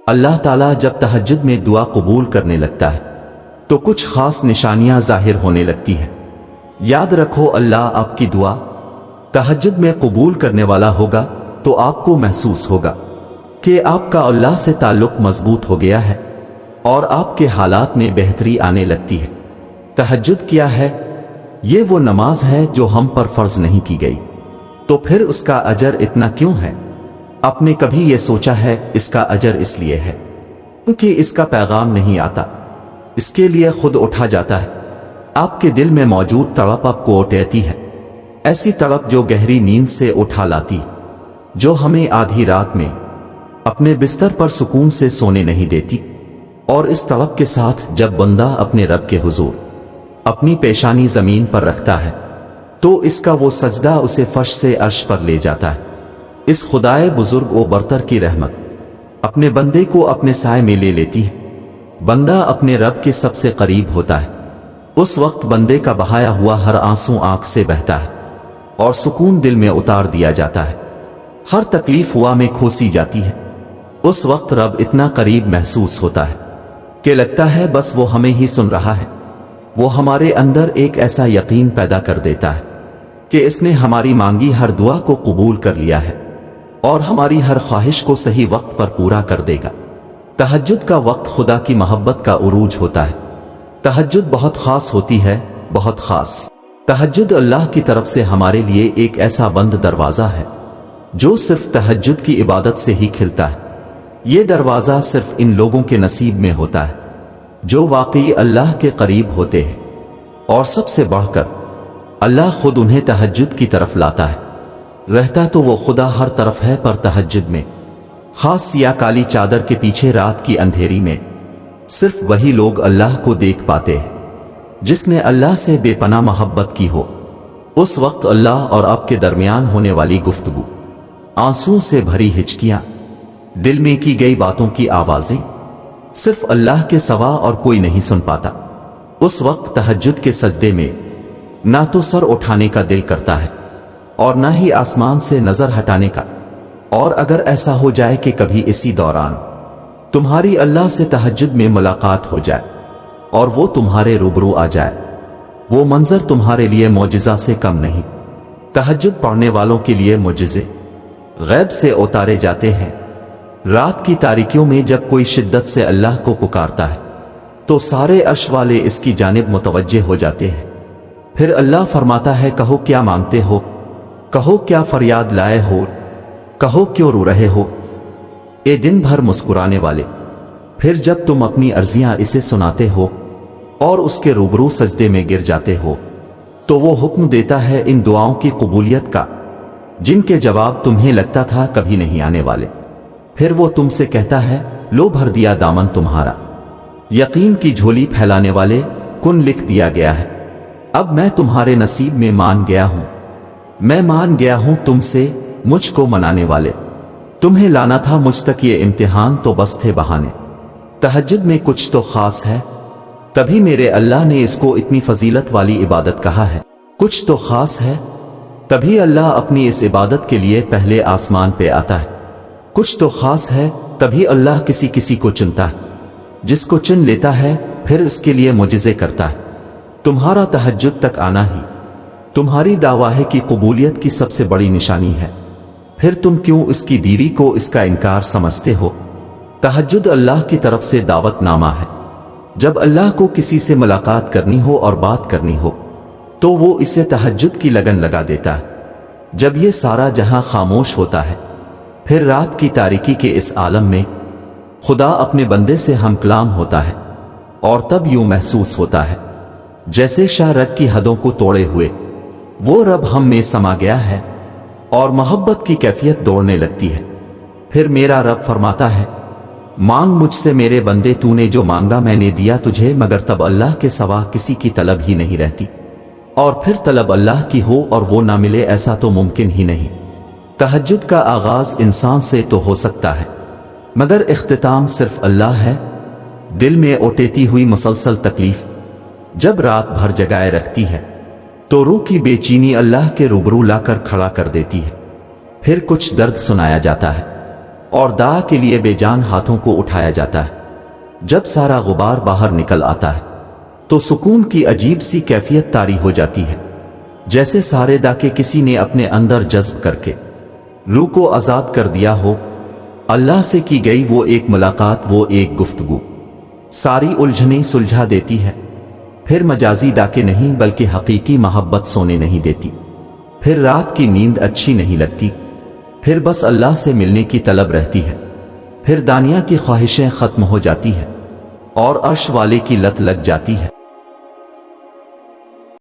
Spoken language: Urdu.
اللہ تعالیٰ جب تہجد میں دعا قبول کرنے لگتا ہے تو کچھ خاص نشانیاں ظاہر ہونے لگتی ہیں۔ یاد رکھو، اللہ آپ کی دعا تہجد میں قبول کرنے والا ہوگا تو آپ کو محسوس ہوگا کہ آپ کا اللہ سے تعلق مضبوط ہو گیا ہے اور آپ کے حالات میں بہتری آنے لگتی ہے۔ تہجد کیا ہے؟ یہ وہ نماز ہے جو ہم پر فرض نہیں کی گئی، تو پھر اس کا اجر اتنا کیوں ہے؟ آپ نے کبھی یہ سوچا ہے؟ اس کا اجر اس لیے ہے کیونکہ اس کا پیغام نہیں آتا، اس کے لیے خود اٹھا جاتا ہے۔ آپ کے دل میں موجود تڑپ آپ کو اٹھاتی ہے، ایسی تڑپ جو گہری نیند سے اٹھا لاتی، جو ہمیں آدھی رات میں اپنے بستر پر سکون سے سونے نہیں دیتی۔ اور اس تڑپ کے ساتھ جب بندہ اپنے رب کے حضور اپنی پیشانی زمین پر رکھتا ہے تو اس کا وہ سجدہ اسے فرش سے عرش پر لے جاتا ہے۔ اس خدائے بزرگ و برتر کی رحمت اپنے بندے کو اپنے سائے میں لے لیتی ہے۔ بندہ اپنے رب کے سب سے قریب ہوتا ہے۔ اس وقت بندے کا بہایا ہوا ہر آنسو آنکھ سے بہتا ہے اور سکون دل میں اتار دیا جاتا ہے، ہر تکلیف ہوا میں کھوسی جاتی ہے۔ اس وقت رب اتنا قریب محسوس ہوتا ہے کہ لگتا ہے بس وہ ہمیں ہی سن رہا ہے۔ وہ ہمارے اندر ایک ایسا یقین پیدا کر دیتا ہے کہ اس نے ہماری مانگی ہر دعا کو قبول کر لیا ہے اور ہماری ہر خواہش کو صحیح وقت پر پورا کر دے گا۔ تہجد کا وقت خدا کی محبت کا عروج ہوتا ہے۔ تہجد بہت خاص ہوتی ہے، بہت خاص۔ تہجد اللہ کی طرف سے ہمارے لیے ایک ایسا بند دروازہ ہے جو صرف تہجد کی عبادت سے ہی کھلتا ہے۔ یہ دروازہ صرف ان لوگوں کے نصیب میں ہوتا ہے جو واقعی اللہ کے قریب ہوتے ہیں، اور سب سے بڑھ کر اللہ خود انہیں تہجد کی طرف لاتا ہے۔ رہتا تو وہ خدا ہر طرف ہے، پر تہجد میں خاص سیاہ کالی چادر کے پیچھے رات کی اندھیری میں صرف وہی لوگ اللہ کو دیکھ پاتے ہیں جس نے اللہ سے بے پناہ محبت کی ہو۔ اس وقت اللہ اور آپ کے درمیان ہونے والی گفتگو، آنسوں سے بھری ہچکیاں، دل میں کی گئی باتوں کی آوازیں صرف اللہ کے سوا اور کوئی نہیں سن پاتا۔ اس وقت تہجد کے سجدے میں نہ تو سر اٹھانے کا دل کرتا ہے اور نہ ہی آسمان سے نظر ہٹانے کا۔ اور اگر ایسا ہو جائے کہ کبھی اسی دوران تمہاری اللہ سے تہجد میں ملاقات ہو جائے اور وہ تمہارے روبرو آ جائے، وہ منظر تمہارے لیے معجزہ سے کم نہیں۔ تہجد پڑھنے والوں کے لیے معجزے غیب سے اتارے جاتے ہیں۔ رات کی تاریکیوں میں جب کوئی شدت سے اللہ کو پکارتا ہے تو سارے عرش والے اس کی جانب متوجہ ہو جاتے ہیں۔ پھر اللہ فرماتا ہے، کہو کیا مانگتے ہو، کہو کیا فریاد لائے ہو، کہو کیوں رو رہے ہو اے دن بھر مسکرانے والے۔ پھر جب تم اپنی عرضیاں اسے سناتے ہو اور اس کے روبرو سجدے میں گر جاتے ہو تو وہ حکم دیتا ہے ان دعاؤں کی قبولیت کا جن کے جواب تمہیں لگتا تھا کبھی نہیں آنے والے۔ پھر وہ تم سے کہتا ہے، لو بھر دیا دامن تمہارا، یقین کی جھولی پھیلانے والے، کن لکھ دیا گیا ہے۔ اب میں تمہارے نصیب میں مان گیا ہوں، میں مان گیا ہوں تم سے، مجھ کو منانے والے۔ تمہیں لانا تھا مجھ تک یہ امتحان تو بس تھے بہانے۔ تہجد میں کچھ تو خاص ہے، تبھی میرے اللہ نے اس کو اتنی فضیلت والی عبادت کہا ہے۔ کچھ تو خاص ہے، تبھی اللہ اپنی اس عبادت کے لیے پہلے آسمان پہ آتا ہے۔ کچھ تو خاص ہے، تبھی اللہ کسی کسی کو چنتا ہے، جس کو چن لیتا ہے پھر اس کے لیے معجزے کرتا ہے۔ تمہارا تہجد تک آنا ہی تمہاری دعوی کی قبولیت کی سب سے بڑی نشانی ہے، پھر تم کیوں اس کی دیری کو اس کا انکار سمجھتے ہو؟ تہجد اللہ کی طرف سے دعوت نامہ ہے۔ جب اللہ کو کسی سے ملاقات کرنی ہو اور بات کرنی ہو تو وہ اسے تہجد کی لگن لگا دیتا ہے۔ جب یہ سارا جہاں خاموش ہوتا ہے، پھر رات کی تاریکی کے اس عالم میں خدا اپنے بندے سے ہم کلام ہوتا ہے، اور تب یوں محسوس ہوتا ہے جیسے شاہ رگ کی حدوں کو توڑے ہوئے وہ رب ہم میں سما گیا ہے، اور محبت کی کیفیت دوڑنے لگتی ہے۔ پھر میرا رب فرماتا ہے، مانگ مجھ سے میرے بندے، تو نے جو مانگا میں نے دیا تجھے، مگر تب اللہ کے سوا کسی کی طلب ہی نہیں رہتی، اور پھر طلب اللہ کی ہو اور وہ نہ ملے، ایسا تو ممکن ہی نہیں۔ تہجد کا آغاز انسان سے تو ہو سکتا ہے، مگر اختتام صرف اللہ ہے۔ دل میں اوٹیتی ہوئی مسلسل تکلیف جب رات بھر جگائے رکھتی ہے تو روح کی بے چینی اللہ کے روبرو لا کر کھڑا کر دیتی ہے۔ پھر کچھ درد سنایا جاتا ہے، اور دعا کے لیے بے جان ہاتھوں کو اٹھایا جاتا ہے۔ جب سارا غبار باہر نکل آتا ہے تو سکون کی عجیب سی کیفیت طاری ہو جاتی ہے، جیسے سارے داکے کسی نے اپنے اندر جذب کر کے روح کو آزاد کر دیا ہو۔ اللہ سے کی گئی وہ ایک ملاقات، وہ ایک گفتگو ساری الجھنیں سلجھا دیتی ہے۔ پھر مجازی ڈاکے نہیں بلکہ حقیقی محبت سونے نہیں دیتی، پھر رات کی نیند اچھی نہیں لگتی، پھر بس اللہ سے ملنے کی طلب رہتی ہے، پھر دنیا کی خواہشیں ختم ہو جاتی ہیں اور عرش والے کی لت لگ جاتی ہے۔